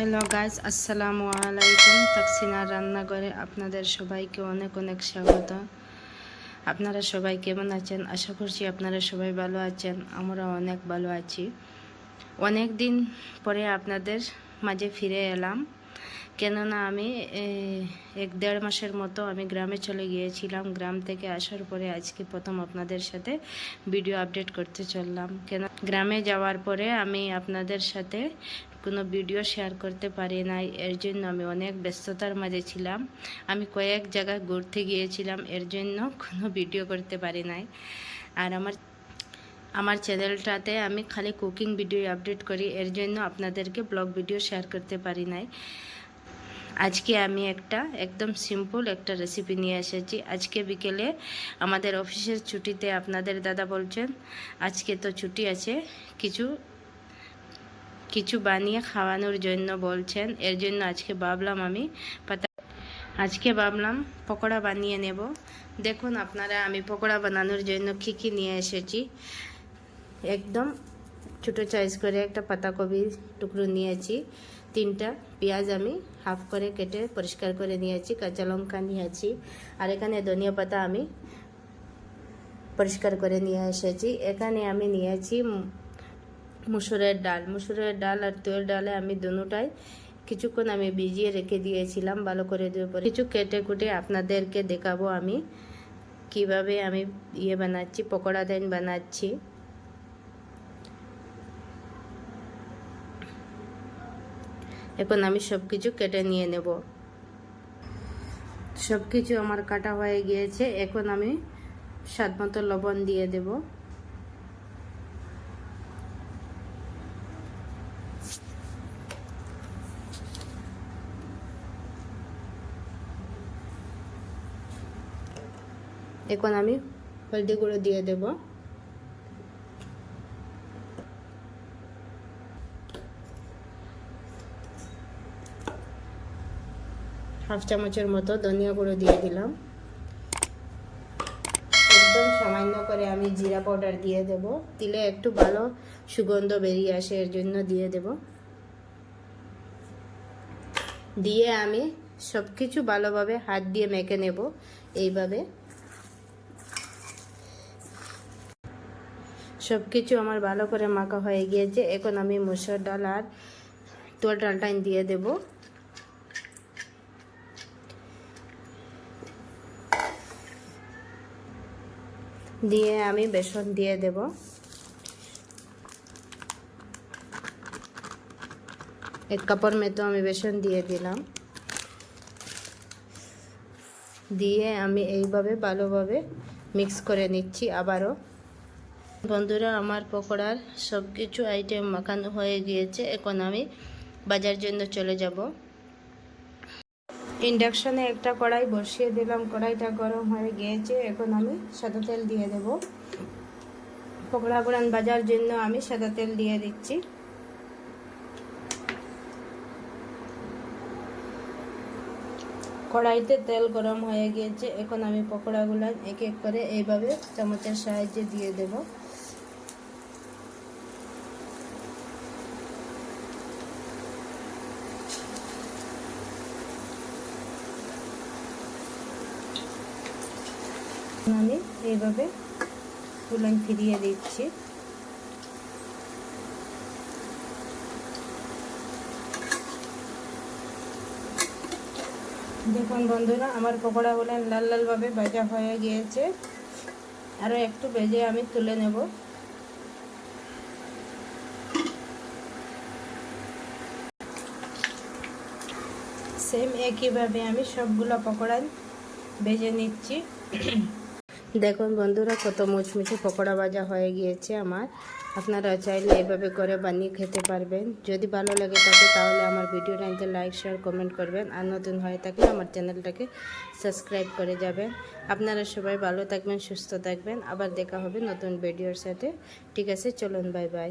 Hello guys, আসসালামু আলাইকুম। তাকসিনার রান্নাঘরে আপনাদের সবাইকে অনেক অনেক স্বাগত। আপনারা সবাই কেমন আছেন? আশা করছি আপনারা সবাই ভালো আছেন। আমরা অনেক ভালো আছি। অনেক দিন পরে আপনাদের মাঝে ফিরে এলাম, কেননা আমি 1-1.5 মাসের মতো আমি গ্রামে চলে গিয়েছিলাম। গ্রাম থেকে আসার পরে আজকে প্রথম আপনাদের সাথে ভিডিও আপডেট করতে চললাম। কেন গ্রামে যাওয়ার পরে আমি আপনাদের সাথে কোনো ভিডিও শেয়ার করতে পারি নাই, এর জন্য আমি অনেক ব্যস্ততার মাঝে ছিলাম। আমি কয়েক জায়গায় ঘুরতে গিয়েছিলাম, এর জন্য কোনো ভিডিও করতে পারি নাই। আর আমার চ্যানেলটাতে আমি খালি কুকিং ভিডিও আপডেট করি, এর জন্য আপনাদেরকে ব্লগ ভিডিও শেয়ার করতে পারি নাই। আজকে আমি একদম সিম্পল একটা রেসিপি নিয়ে এসেছি। আজকে বিকেলে আমাদের অফিসের ছুটিতে আপনাদের দাদা বলছেন আজকে তো ছুটি আছে, কিছু বানিয়ে খাওয়ানোর জন্য বলছেন। এর জন্য আজকে ভাবলাম পকোড়া বানিয়ে নেব। দেখুন আপনারা, আমি পকোড়া বানানোর জন্য কী নিয়ে এসেছি। একদম ছোটো সাইজ করে একটা পাতাকপির টুকরো নিয়েছি, 3টা পেঁয়াজ আমি হাফ করে কেটে পরিষ্কার করে নিয়েছি, কাঁচা লঙ্কা নিয়েছি, আর এখানে ধনিয়া পাতা আমি পরিষ্কার করে নিয়ে এসেছি। এখানে আমি নিয়েছি মুসুরের ডাল আর তুয়ের ডালে আমি দুটোটাই কিছুক্ষণ আমি ভিজিয়ে রেখে দিয়েছিলাম ভালো করে ধুয়ে পরে। কিছু কেটে কুটে আপনাদেরকে দেখাবো আমি কিভাবে আমি বানাচ্ছি, পকোড়া দেন বানাচ্ছি। এখন আমি সব কিছু কেটে নিয়ে নেব। সব কিছু আমার কাটা হয়ে গিয়েছে। এখন আমি স্বাদ মতো লবণ দিয়ে দেব। এখন আমি হলদি গুঁড়ো দিয়ে দেব। হাফ চামচের মতো ধনিয়া গুঁড়ো দিয়ে দিলাম। একদম সামান্য করে আমি জিরা পাউডার দিয়ে দেব, দিলে একটু ভালো সুগন্ধ বেরিয়ে আসে, এর জন্য দিয়ে দেব। দিয়ে আমি সব কিছু ভালোভাবে হাত দিয়ে মেখে নেব। এইভাবে সব কিছু আমার ভালো করে মাখা হয়ে গিয়েছে। এখন আমি মসুর ডাল আর তোর ডালটা দিয়ে দেব। দিয়ে আমি বেসন দিয়ে দেব। এক কাপড় মতো আমি বেসন দিয়ে দিলাম। দিয়ে আমি এইভাবে ভালোভাবে মিক্স করে নিচ্ছি আবারও। বন্ধুরা, আমার পকোড়ার সব কিছু আইটেম মাখানো হয়ে গিয়েছে। এখন আমি বাজার জন্য চলে যাব। ইন্ডাকশনে একটা কড়াই বসিয়ে দিলাম, কড়াইটা গরম হয়ে গিয়েছে। এখন আমি সাদা তেল দিয়ে দেব। পকোড়াগুলো ভাজার জন্য আমি সাদা তেল দিয়ে দিচ্ছি। কড়াইতে তেল গরম হয়ে গিয়েছে। এখন আমি পকোড়াগুলো এক এক করে এইভাবে চামচের সাহায্যে দিয়ে দেব। আমি এইভাবে উলান ফিরিয়ে দিচ্ছি। দেখুন বন্ধুরা, আমার পকোড়াগুলো লাল লাল ভাবে ভাজা হয়ে গিয়েছে। আরও একটু ভেজে আমি তুলে নেব। সেম একইভাবে আমি সবগুলো পকোড়া ভেজে নিচ্ছি। দেখুন বন্ধুরা, কত মুচমুচে পকোড়া ভাজা হয়ে গিয়েছে আমার। আপনারা চাইলে এভাবে করে বানিয়ে খেতে পারবেন। যদি ভালো লাগে থাকে তাহলে আমার ভিডিওটাকে লাইক শেয়ার কমেন্ট করবেন, আর নতুন হয়ে থাকলে আমার চ্যানেলটাকে সাবস্ক্রাইব করে যাবেন। আপনারা সবাই ভালো থাকবেন, সুস্থ থাকবেন। আবার দেখা হবে নতুন ভিডিওর সাথে। ঠিক আছে, চলুন, বাই বাই।